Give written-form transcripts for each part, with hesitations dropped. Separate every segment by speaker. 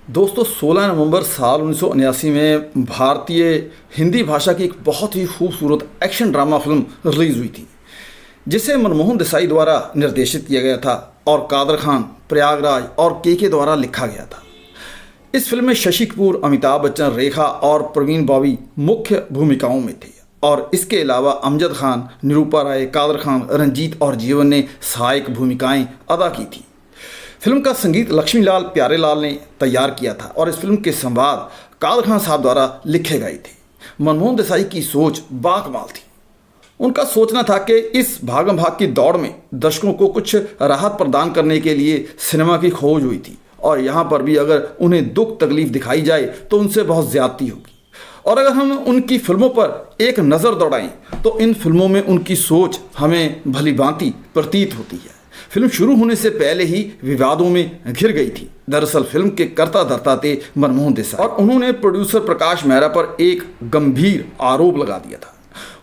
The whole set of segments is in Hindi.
Speaker 1: दोस्तों 16 नवंबर साल 1979 में भारतीय हिंदी भाषा की एक बहुत ही खूबसूरत एक्शन ड्रामा फिल्म रिलीज़ हुई थी, जिसे मनमोहन देसाई द्वारा निर्देशित किया गया था और कादर खान, प्रयागराज और के द्वारा लिखा गया था। इस फिल्म में शशि कपूर, अमिताभ बच्चन, रेखा और प्रवीण बॉबी मुख्य भूमिकाओं में थे और इसके अलावा अमजद खान, निरूपा राय, कादर खान, रंजीत और जीवन ने सहायक भूमिकाएं अदा की थी। फिल्म का संगीत लक्ष्मीलाल प्यारेलाल ने तैयार किया था और इस फिल्म के संवाद कादर खान साहब द्वारा लिखे गए थे। मनमोहन देसाई की सोच बाकमाल थी। उनका सोचना था कि इस भागम भाग की दौड़ में दर्शकों को कुछ राहत प्रदान करने के लिए सिनेमा की खोज हुई थी और यहाँ पर भी अगर उन्हें दुख तकलीफ दिखाई जाए तो उनसे बहुत ज़्यादती होगी। और अगर हम उनकी फिल्मों पर एक नज़र दौड़ाएं तो इन फिल्मों में उनकी सोच हमें भली भांति प्रतीत होती है। फिल्म शुरू होने से पहले ही विवादों में घिर गई थी। दरअसल फिल्म के कर्ता धर्ता थे मनमोहन देसाई और उन्होंने प्रोड्यूसर प्रकाश मेहरा पर एक गंभीर आरोप लगा दिया था।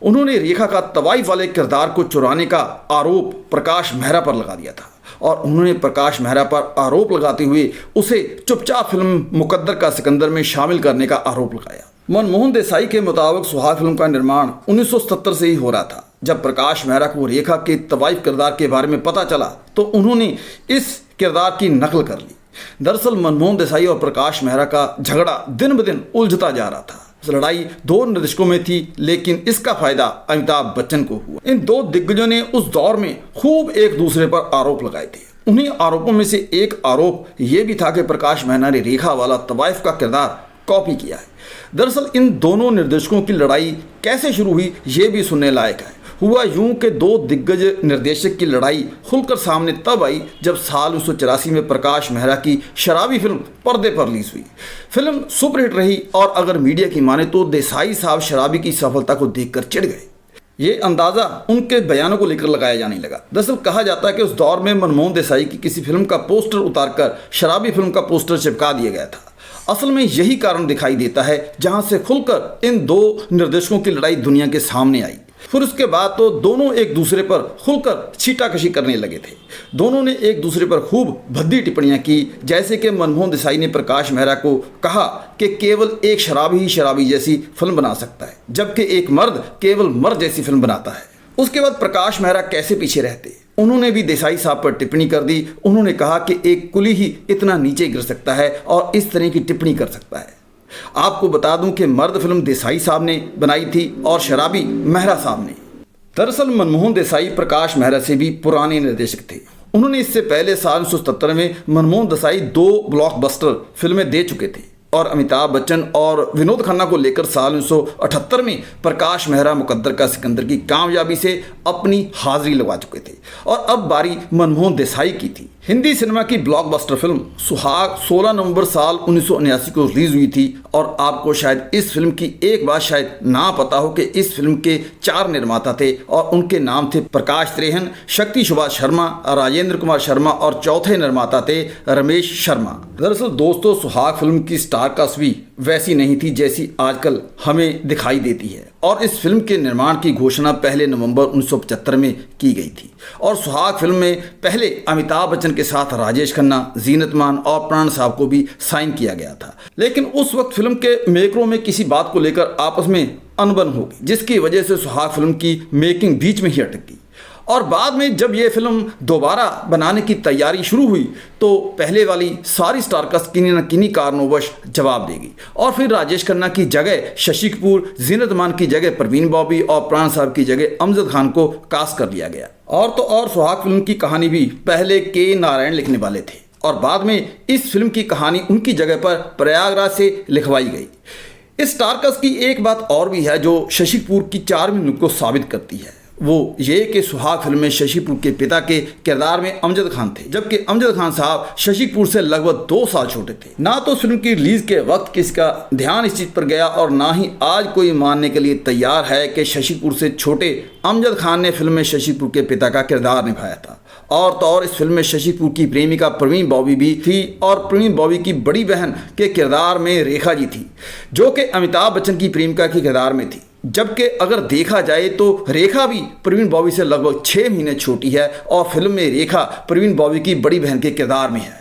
Speaker 1: उन्होंने रेखा का तवाइफ वाले किरदार को चुराने का आरोप प्रकाश मेहरा पर लगा दिया था और उन्होंने प्रकाश मेहरा पर आरोप लगाते हुए उसे चुपचाप फिल्म मुकद्दर का सिकंदर में शामिल करने का आरोप लगाया। मनमोहन देसाई के मुताबिक सुहाग फिल्म का निर्माण 1970 से ही हो रहा था। जब प्रकाश मेहरा को रेखा के तवाइफ किरदार के बारे में पता चला तो उन्होंने इस किरदार की नकल कर ली। दरअसल मनमोहन देसाई और प्रकाश मेहरा का झगड़ा दिन ब दिन उलझता जा रहा था। लड़ाई दो निर्देशकों में थी, लेकिन इसका फायदा अमिताभ बच्चन को हुआ। इन दो दिग्गजों ने उस दौर में खूब एक दूसरे पर आरोप लगाए थे। उन्हीं आरोपों में से एक आरोप ये भी था कि प्रकाश मेहरा ने रेखा वाला तवाइफ का किरदार कॉपी किया है। दरअसल इन दोनों निर्देशकों की लड़ाई कैसे शुरू हुई ये भी सुनने लायक है। हुआ यूं कि दो दिग्गज निर्देशक की लड़ाई खुलकर सामने तब आई जब साल 1984 में प्रकाश मेहरा की शराबी फिल्म पर्दे पर रिलीज हुई। फिल्म सुपरहिट रही और अगर मीडिया की माने तो देसाई साहब शराबी की सफलता को देखकर चिढ़ गए। ये अंदाज़ा उनके बयानों को लेकर लगाया जाने लगा। दरअसल कहा जाता है कि उस दौर में मनमोहन देसाई की किसी फिल्म का पोस्टर उतारकर शराबी फिल्म का पोस्टर चिपका दिया गया था। असल में यही कारण दिखाई देता है जहां से खुलकर इन दो निर्देशकों की लड़ाई दुनिया के सामने आई। फिर उसके बाद तो दोनों एक दूसरे पर खुलकर छीटाकशी करने लगे थे। दोनों ने एक दूसरे पर खूब भद्दी टिप्पणियां की, जैसे कि मनमोहन देसाई ने प्रकाश मेहरा को कहा कि केवल एक शराबी ही शराबी जैसी फिल्म बना सकता है, जबकि एक मर्द केवल मर्द जैसी फिल्म बनाता है। उसके बाद प्रकाश मेहरा कैसे पीछे रहते, उन्होंने भी देसाई साहब पर टिप्पणी कर दी। उन्होंने कहा कि एक कुली ही इतना नीचे गिर सकता है और इस तरह की टिप्पणी कर सकता है। आपको बता दूं कि मर्द फिल्म देसाई साहब ने बनाई थी और शराबी मेहरा साहब ने। दरअसल मनमोहन देसाई प्रकाश मेहरा से भी पुराने निर्देशक थे। उन्होंने इससे पहले साल 1977 में मनमोहन देसाई 2 ब्लॉकबस्टर फिल्में दे चुके थे और अमिताभ बच्चन और विनोद खन्ना को लेकर साल 1978 में प्रकाश मेहरा मुकद्दर का सिकंदर की कामयाबी से अपनी हाजिरी लगा चुके थे और अब बारी मनमोहन देसाई की थी। हिंदी सिनेमा की ब्लॉकबस्टर फिल्म सुहाग 16 नवंबर साल 1979 को रिलीज हुई थी और आपको शायद इस फिल्म की एक बात शायद ना पता हो कि इस फिल्म के 4 निर्माता थे और उनके नाम थे प्रकाश त्रेहन, शक्ति सुभाष शर्मा, राजेंद्र कुमार शर्मा और चौथे निर्माता थे रमेश शर्मा। दरअसल दोस्तों सुहाग फिल्म की स्टार कास्ट भी वैसी नहीं थी जैसी आजकल हमें दिखाई देती है और इस फिल्म के निर्माण की घोषणा 1 नवंबर 1975 में की गई थी और सुहाग फिल्म में पहले अमिताभ बच्चन के साथ राजेश खन्ना, जीनत मान और प्राण साहब को भी साइन किया गया था। लेकिन उस वक्त फिल्म के मेकरों में किसी बात को लेकर आपस में अनबन हो गई, जिसकी वजह से सुहाग फिल्म की मेकिंग बीच में ही अटक गई और बाद में जब ये फिल्म दोबारा बनाने की तैयारी शुरू हुई तो पहले वाली सारी स्टार कास्ट किन्हीं न किन्हीं कारणोंवश जवाब देगी और फिर राजेश खन्ना की जगह शशि कपूर, जीनत मान की जगह प्रवीण बॉबी और प्राण साहब की जगह अमजद खान को कास्ट कर दिया गया। और तो और सुहाग फिल्म की कहानी भी पहले के नारायण लिखने वाले थे और बाद में इस फिल्म की कहानी उनकी जगह पर प्रयागराज से लिखवाई गई। इस स्टार कास्ट की एक बात और भी है जो शशि कपूर की चार्मिंग लुक को साबित करती है, वो ये कि सुहाग फिल्म में शशि कपूर के पिता के किरदार में अमजद खान थे, जबकि अमजद खान साहब शशि कपूर से लगभग 2 साल छोटे थे। ना तो फिल्म की रिलीज के वक्त किसका ध्यान इस चीज़ पर गया और ना ही आज कोई मानने के लिए तैयार है कि शशि कपूर से छोटे अमजद खान ने फिल्म में शशि कपूर के पिता का किरदार निभाया था। और तो और इस फिल्म में शशि कपूर की प्रेमिका प्रवीण बॉबी भी थी और प्रवीण बॉबी की बड़ी बहन के किरदार में रेखा जी थी, जो कि अमिताभ बच्चन की प्रेमिका के किरदार में थी। जबकि अगर देखा जाए तो रेखा भी प्रवीण बॉबी से लगभग 6 महीने छोटी है और फिल्म में रेखा प्रवीण बॉबी की बड़ी बहन के किरदार में है।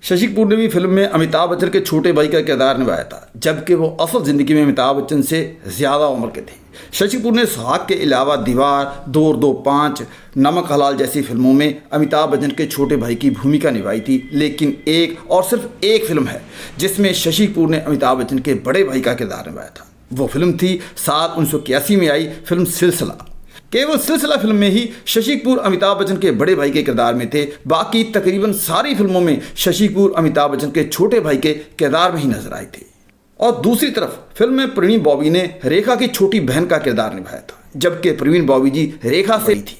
Speaker 1: शशि कपूर ने भी फिल्म में अमिताभ बच्चन के छोटे भाई का किरदार निभाया था, जबकि वो असल ज़िंदगी में अमिताभ बच्चन से ज़्यादा उम्र के थे। शशि कपूर ने सुहाग के अलावा दीवार, 2 और 2, 5, नमक हलाल जैसी फिल्मों में अमिताभ बच्चन के छोटे भाई की भूमिका निभाई थी, लेकिन एक और सिर्फ एक फिल्म है जिसमें शशि कपूर ने अमिताभ बच्चन के बड़े भाई का किरदार निभाया था। वो फिल्म थी साल 1981 में आई फिल्म सिलसिला। केवल सिलसिला फिल्म में ही शशि कपूर अमिताभ बच्चन के बड़े भाई के किरदार में थे, बाकी तकरीबन सारी फिल्मों में शशि कपूर अमिताभ बच्चन के छोटे भाई के किरदार में ही नजर आए थे। और दूसरी तरफ फिल्म में प्रवीण बॉबी ने रेखा की छोटी बहन का किरदार निभाया था, जबकि प्रवीण बॉबी जी रेखा से ही थी।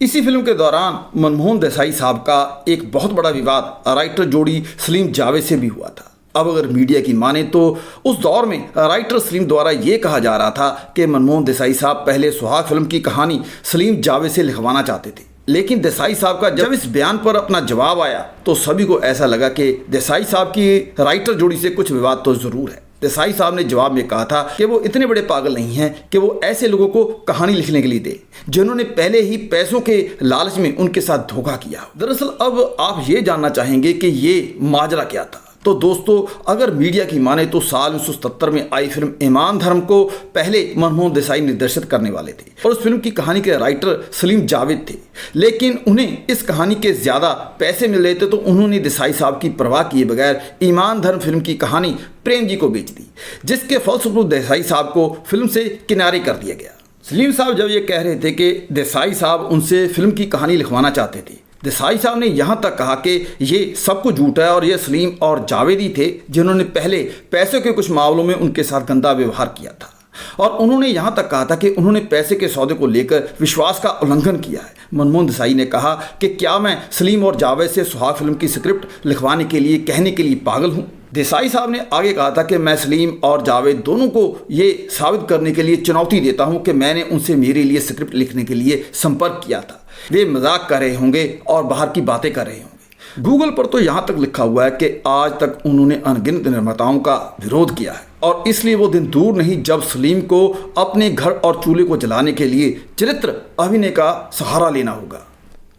Speaker 1: इसी फिल्म के दौरान मनमोहन देसाई साहब का एक बहुत बड़ा विवाद राइटर जोड़ी सलीम जावेद से भी हुआ था। अब अगर मीडिया की माने तो उस दौर में राइटर सलीम द्वारा ये कहा जा रहा था कि मनमोहन देसाई साहब पहले सुहाग फिल्म की कहानी सलीम जावेद से लिखवाना चाहते थे, लेकिन देसाई साहब का जब इस बयान पर अपना जवाब आया तो सभी को ऐसा लगा कि देसाई साहब की राइटर जोड़ी से कुछ विवाद तो ज़रूर है। देसाई साहब ने जवाब में कहा था कि वो इतने बड़े पागल नहीं हैं कि वो ऐसे लोगों को कहानी लिखने के लिए दे जिन्होंने पहले ही पैसों के लालच में उनके साथ धोखा किया। दरअसल अब आप ये जानना चाहेंगे कि ये माजरा क्या था। तो दोस्तों, अगर मीडिया की माने तो साल 1977 में आई फिल्म ईमान धर्म को पहले मनमोहन देसाई निर्देशित करने वाले थे और उस फिल्म की कहानी के राइटर सलीम जावेद थे, लेकिन उन्हें इस कहानी के ज़्यादा पैसे मिल रहे थे तो उन्होंने देसाई साहब की परवाह किए बगैर ईमान धर्म फिल्म की कहानी प्रेम जी को बेच दी, जिसके फलस्वरूप देसाई साहब को फिल्म से किनारे कर दिया गया। सलीम साहब जब ये कह रहे थे कि देसाई साहब उनसे फिल्म की कहानी लिखवाना चाहते थे, देसाई साहब ने यहाँ तक कहा कि ये सब कुछ झूठ है और ये सलीम और जावेद ही थे जिन्होंने पहले पैसे के कुछ मामलों में उनके साथ गंदा व्यवहार किया था। और उन्होंने यहाँ तक कहा था कि उन्होंने पैसे के सौदे को लेकर विश्वास का उल्लंघन किया है। मनमोहन देसाई ने कहा कि क्या मैं सलीम और जावेद से सुहाग फिल्म की स्क्रिप्ट लिखवाने के लिए कहने के लिए पागल हूँ। देसाई साहब ने आगे कहा था कि मैं सलीम और जावेद दोनों को ये साबित करने के लिए चुनौती देता हूँ कि मैंने उनसे मेरे लिए स्क्रिप्ट लिखने के लिए संपर्क किया था। वे मजाक कर रहे होंगे और बाहर की बातें कर रहे होंगे। गूगल पर तो यहाँ तक लिखा हुआ है कि आज तक उन्होंने अनगिनत निर्माताओं का विरोध किया है और इसलिए वो दिन दूर नहीं जब सलीम को अपने घर और चूल्हे को जलाने के लिए चरित्र अभिनय का सहारा लेना होगा।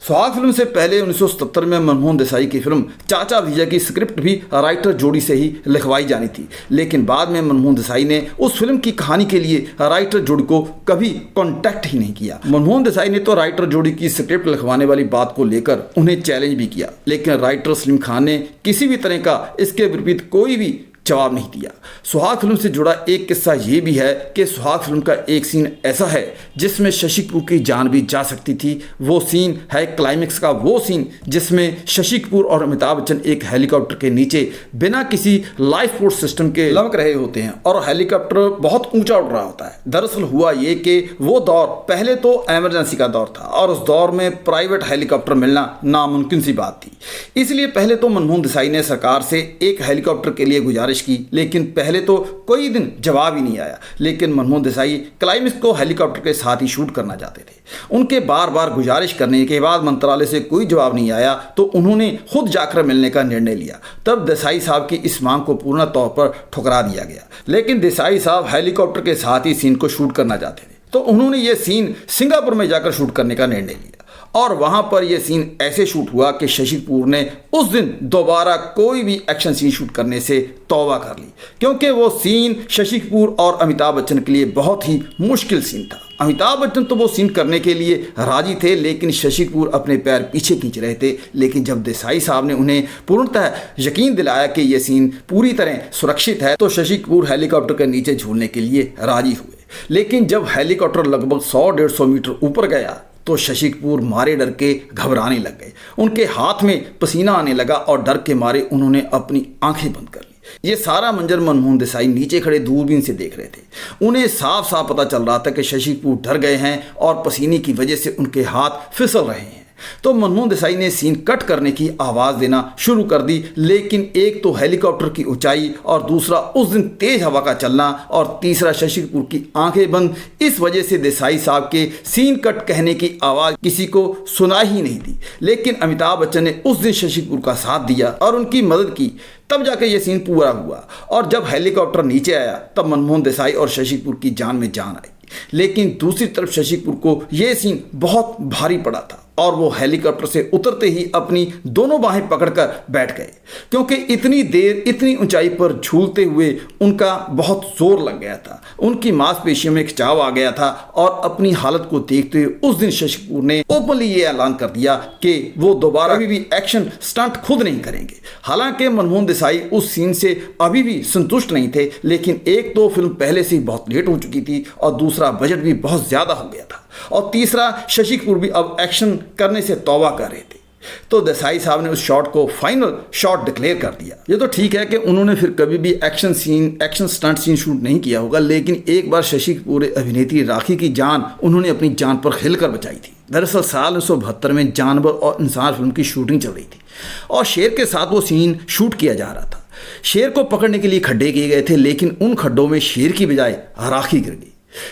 Speaker 1: सुहाग फिल्म से पहले 1977 में मनमोहन देसाई की फिल्म चाचा भैया की स्क्रिप्ट भी राइटर जोड़ी से ही लिखवाई जानी थी, लेकिन बाद में मनमोहन देसाई ने उस फिल्म की कहानी के लिए राइटर जोड़ी को कभी कांटेक्ट ही नहीं किया। मनमोहन देसाई ने तो राइटर जोड़ी की स्क्रिप्ट लिखवाने वाली बात को लेकर उन्हें चैलेंज भी किया, लेकिन राइटर सलीम खान ने किसी भी तरह का इसके विपरीत कोई भी जवाब नहीं दिया। सुहाग फिल्म से जुड़ा एक किस्सा ये भी है कि सुहाग फिल्म का एक सीन ऐसा है जिसमें शशि कपूर की जान भी जा सकती थी। वो सीन है क्लाइमेक्स का वो सीन जिसमें शशि कपूर और अमिताभ बच्चन एक हेलीकॉप्टर के नीचे बिना किसी लाइफ सपोर्ट सिस्टम के लमक रहे होते हैं और हेलीकॉप्टर बहुत ऊंचा उड़ रहा होता है। दरअसल हुआ ये कि वो दौर पहले तो इमरजेंसी का दौर था और उस दौर में प्राइवेट हेलीकॉप्टर मिलना नामुमकिन सी बात थी। इसलिए पहले तो मनमोहन देसाई ने सरकार से एक हेलीकॉप्टर के लिए गुजारिश की, लेकिन पहले तो कोई दिन जवाब ही नहीं आया। लेकिन मनमोहन देसाई क्लाइमेक्स को हेलीकॉप्टर के साथ ही शूट करना चाहते थे। उनके बार बार गुजारिश करने के बाद मंत्रालय से कोई जवाब नहीं आया तो उन्होंने खुद जाकर मिलने का निर्णय लिया। तब देसाई साहब की इस मांग को पूर्ण तौर पर ठुकरा दिया गया, लेकिन देसाई साहब हेलीकॉप्टर के साथ ही सीन को शूट करना चाहते थे तो उन्होंने ये सीन सिंगापुर में जाकर शूट करने का निर्णय लिया और वहां पर यह सीन ऐसे शूट हुआ कि शशि कपूर ने उस दिन दोबारा कोई भी एक्शन सीन शूट करने से तौबा कर ली, क्योंकि वो सीन शशि कपूर और अमिताभ बच्चन के लिए बहुत ही मुश्किल सीन था। अमिताभ बच्चन तो वो सीन करने के लिए राजी थे, लेकिन शशि कपूर अपने पैर पीछे खींच रहे थे। लेकिन जब देसाई साहब ने उन्हें पूर्णतः यकीन दिलाया कि यह सीन पूरी तरह सुरक्षित है तो शशि कपूर हेलीकॉप्टर के नीचे झूलने के लिए राजी हुए। लेकिन जब हेलीकॉप्टर लगभग 100-150 मीटर ऊपर गया तो शशि कपूर मारे डर के घबराने लग गए। उनके हाथ में पसीना आने लगा और डर के मारे उन्होंने अपनी आंखें बंद कर ली। ये सारा मंजर मनमोहन देसाई नीचे खड़े दूरबीन से देख रहे थे। उन्हें साफ साफ पता चल रहा था कि शशि कपूर डर गए हैं और पसीने की वजह से उनके हाथ फिसल रहे हैं। तो मनमोहन देसाई ने सीन कट करने की आवाज़ देना शुरू कर दी, लेकिन एक तो हेलीकॉप्टर की ऊंचाई और दूसरा उस दिन तेज हवा का चलना और तीसरा शशि कपूर की आंखें बंद, इस वजह से देसाई साहब के सीन कट कहने की आवाज़ किसी को सुनाई ही नहीं दी। लेकिन अमिताभ बच्चन ने उस दिन शशि कपूर का साथ दिया और उनकी मदद की, तब जाके ये सीन पूरा हुआ। और जब हेलीकॉप्टर नीचे आया तब मनमोहन देसाई और शशि कपूर की जान में जान आई। लेकिन दूसरी तरफ शशि कपूर को यह सीन बहुत भारी पड़ा था और वो हेलीकॉप्टर से उतरते ही अपनी दोनों बाहें पकड़कर बैठ गए, क्योंकि इतनी देर इतनी ऊंचाई पर झूलते हुए उनका बहुत जोर लग गया था। उनकी मांसपेशियों में खिंचाव आ गया था और अपनी हालत को देखते हुए उस दिन शशि कपूर ने ओपनली ये ऐलान कर दिया कि वो दोबारा भी एक्शन स्टंट खुद नहीं करेंगे। हालांकि मनमोहन देसाई उस सीन से अभी भी संतुष्ट नहीं थे, लेकिन एक तो फिल्म पहले से ही बहुत लेट हो चुकी थी और दूसरा बजट भी बहुत ज्यादा हो गया था और तीसरा शशि कपूर भी अब एक्शन करने से तौबा कर रहे थे। तो देसाई साहब ने उस शॉट को फाइनल शॉट डिक्लेयर कर दिया। ये तो ठीक है कि उन्होंने फिर कभी भी एक्शन स्टंट सीन शूट नहीं किया होगा, लेकिन एक बार शशि कपूर अभिनेत्री राखी की जान उन्होंने अपनी जान पर खेलकर बचाई थी। दरअसल साल 1972 में जानवर और इंसान फिल्म की शूटिंग चल रही थी और शेर के साथ वो सीन शूट किया जा रहा था। शेर को पकड़ने के लिए खड्डे किए गए थे, लेकिन उन खड्डों में शेर की बजाय राखी गिर गई।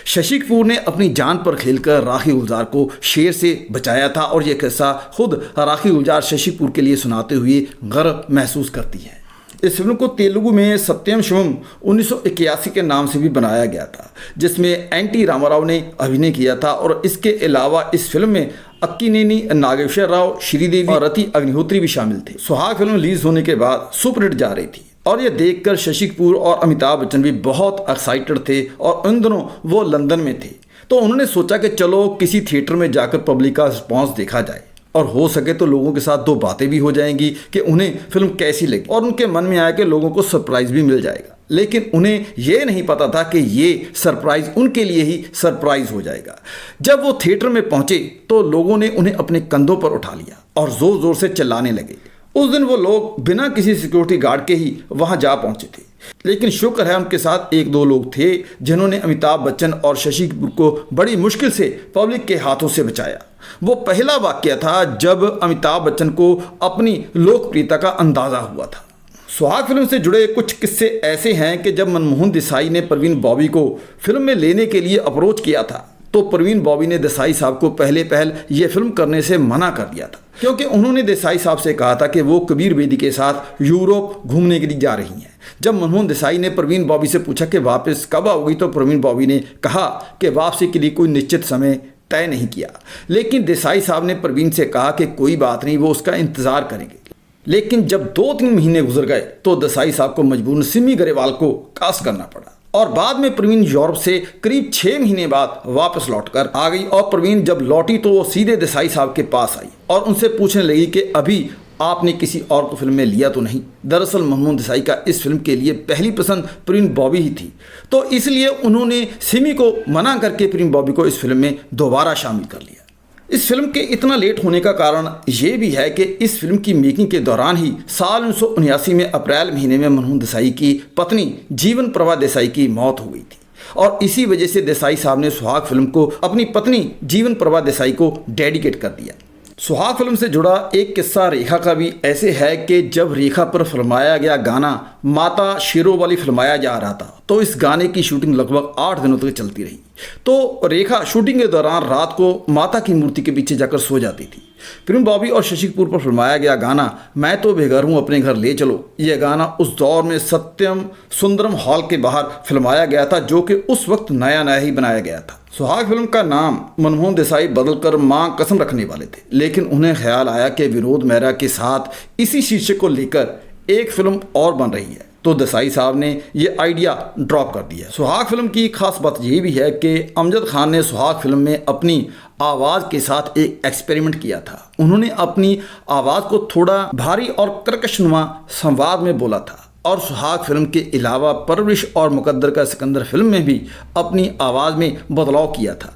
Speaker 1: शशि कपूर ने अपनी जान पर खेलकर राखी गुलजार को शेर से बचाया था और यह किस्सा खुद राखी गुलजार शशि कपूर के लिए सुनाते हुए गर्व महसूस करती है। इस फिल्म को तेलुगु में सत्यम शिवम 1981 के नाम से भी बनाया गया था, जिसमें एन.टी. रामाराव ने अभिनय किया था और इसके अलावा इस फिल्म में अक्कीनेनी नागेश्वर राव, श्रीदेवी और रति अग्निहोत्री भी शामिल थे। सुहाग फिल्म रिलीज होने के बाद सुपरहिट जा रही थी और ये देखकर शशि कपूर और अमिताभ बच्चन भी बहुत एक्साइटेड थे और उन दिनों वो लंदन में थे। तो उन्होंने सोचा कि चलो किसी थिएटर में जाकर पब्लिक का रिस्पॉन्स देखा जाए और हो सके तो लोगों के साथ दो बातें भी हो जाएंगी कि उन्हें फिल्म कैसी लगी, और उनके मन में आया कि लोगों को सरप्राइज भी मिल जाएगा। लेकिन उन्हें यह नहीं पता था कि ये सरप्राइज उनके लिए ही सरप्राइज हो जाएगा। जब वो थिएटर में पहुंचे तो लोगों ने उन्हें अपने कंधों पर उठा लिया और जोर जोर से चिल्लाने लगे। उस दिन वो लोग बिना किसी सिक्योरिटी गार्ड के ही वहां जा पहुंचे थे, लेकिन शुक्र है उनके साथ एक दो लोग थे जिन्होंने अमिताभ बच्चन और शशि कपूर को बड़ी मुश्किल से पब्लिक के हाथों से बचाया। वो पहला वाकया था जब अमिताभ बच्चन को अपनी लोकप्रियता का अंदाजा हुआ था। सुहाग फिल्म से जुड़े कुछ किस्से ऐसे हैं कि जब मनमोहन देसाई ने प्रवीण बॉबी को फिल्म में लेने के लिए अप्रोच किया था तो प्रवीण बॉबी ने देसाई साहब को पहल ये फिल्म करने से मना कर दिया था, क्योंकि उन्होंने देसाई साहब से कहा था कि वो कबीर बेदी के साथ यूरोप घूमने के लिए जा रही हैं। जब मनमोहन देसाई ने प्रवीण बॉबी से पूछा कि वापस कब आओगी, तो प्रवीण बॉबी ने कहा कि वापसी के लिए कोई निश्चित समय तय नहीं किया, लेकिन देसाई साहब ने प्रवीण से कहा कि कोई बात नहीं, वो उसका इंतजार करेंगे। लेकिन जब 2-3 महीने गुजर गए तो देसाई साहब को मजबूरन सिमी ग्रेवाल को कास्ट करना पड़ा और बाद में प्रवीण यूरोप से करीब 6 महीने बाद वापस लौटकर आ गई। और प्रवीण जब लौटी तो वो सीधे देसाई साहब के पास आई और उनसे पूछने लगी कि अभी आपने किसी और को फिल्म में लिया तो नहीं। दरअसल मनमोहन देसाई का इस फिल्म के लिए पहली पसंद प्रवीण बॉबी ही थी, तो इसलिए उन्होंने सिमी को मना करके प्रवीण बॉबी को इस फिल्म में दोबारा शामिल कर लिया। इस फिल्म के इतना लेट होने का कारण ये भी है कि इस फिल्म की मेकिंग के दौरान ही साल 1979 में अप्रैल महीने में मनमोहन देसाई की पत्नी जीवन प्रभा देसाई की मौत हो गई थी और इसी वजह से देसाई साहब ने सुहाग फिल्म को अपनी पत्नी जीवन प्रभा देसाई को डेडिकेट कर दिया। सुहाग फिल्म से जुड़ा एक किस्सा रेखा का भी ऐसे है कि जब रेखा पर फिल्माया गया गाना माता शेरों वाली फिल्माया जा रहा था तो इस गाने की शूटिंग लगभग 8 दिनों तक चलती रही। तो रेखा शूटिंग के दौरान रात को माता की मूर्ति के पीछे जाकर सो जाती थी। प्रवीण बॉबी और शशि कपूर पर फिल्माया गया गाना मैं तो बेघर हूँ अपने घर ले चलो, यह गाना उस दौर में सत्यम सुंदरम हॉल के बाहर फिल्माया गया था, जो कि उस वक्त नया ही बनाया गया था। सुहाग फिल्म का नाम मनमोहन देसाई बदलकर मां कसम रखने वाले थे, लेकिन उन्हें ख्याल आया कि विनोद मेहरा के साथ इसी शीर्षक को लेकर एक फिल्म और बन रही है, तो देसाई साहब ने ये आइडिया ड्रॉप कर दिया। सुहाग फिल्म की खास बात ये भी है कि अमजद खान ने सुहाग फिल्म में अपनी आवाज़ के साथ एक एक्सपेरिमेंट किया था। उन्होंने अपनी आवाज़ को थोड़ा भारी और कर्कशनुमा संवाद में बोला था और सुहाग फिल्म के अलावा परवरिश और मुकद्दर का सिकंदर फिल्म में भी अपनी आवाज़ में बदलाव किया था।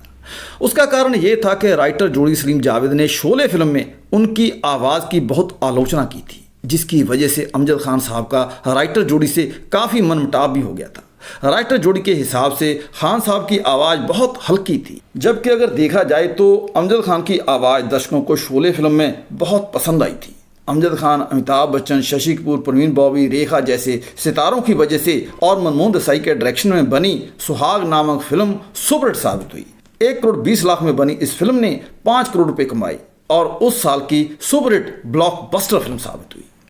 Speaker 1: उसका कारण ये था कि राइटर जोड़ी सलीम जावेद ने शोले फिल्म में उनकी आवाज़ की बहुत आलोचना की थी, जिसकी वजह से अमजद खान साहब का राइटर जोड़ी से काफ़ी मनमुटाव भी हो गया था। राइटर जोड़ी के हिसाब से खान साहब की आवाज़ बहुत हल्की थी, जबकि अगर देखा जाए तो अमजद खान की आवाज़ दर्शकों को शोले फिल्म में बहुत पसंद आई थी। अमजद खान, अमिताभ बच्चन, शशि कपूर, प्रवीण बॉबी, रेखा जैसे सितारों की वजह से और मनमोहन देसाई के डायरेक्शन में बनी सुहाग नामक फिल्म सुपरहिट साबित हुई। 1 करोड़ 20 लाख में बनी इस फिल्म ने 5 करोड़ रुपए कमाए और उस साल की सुपरहिट ब्लॉकबस्टर फिल्म साबित हुई।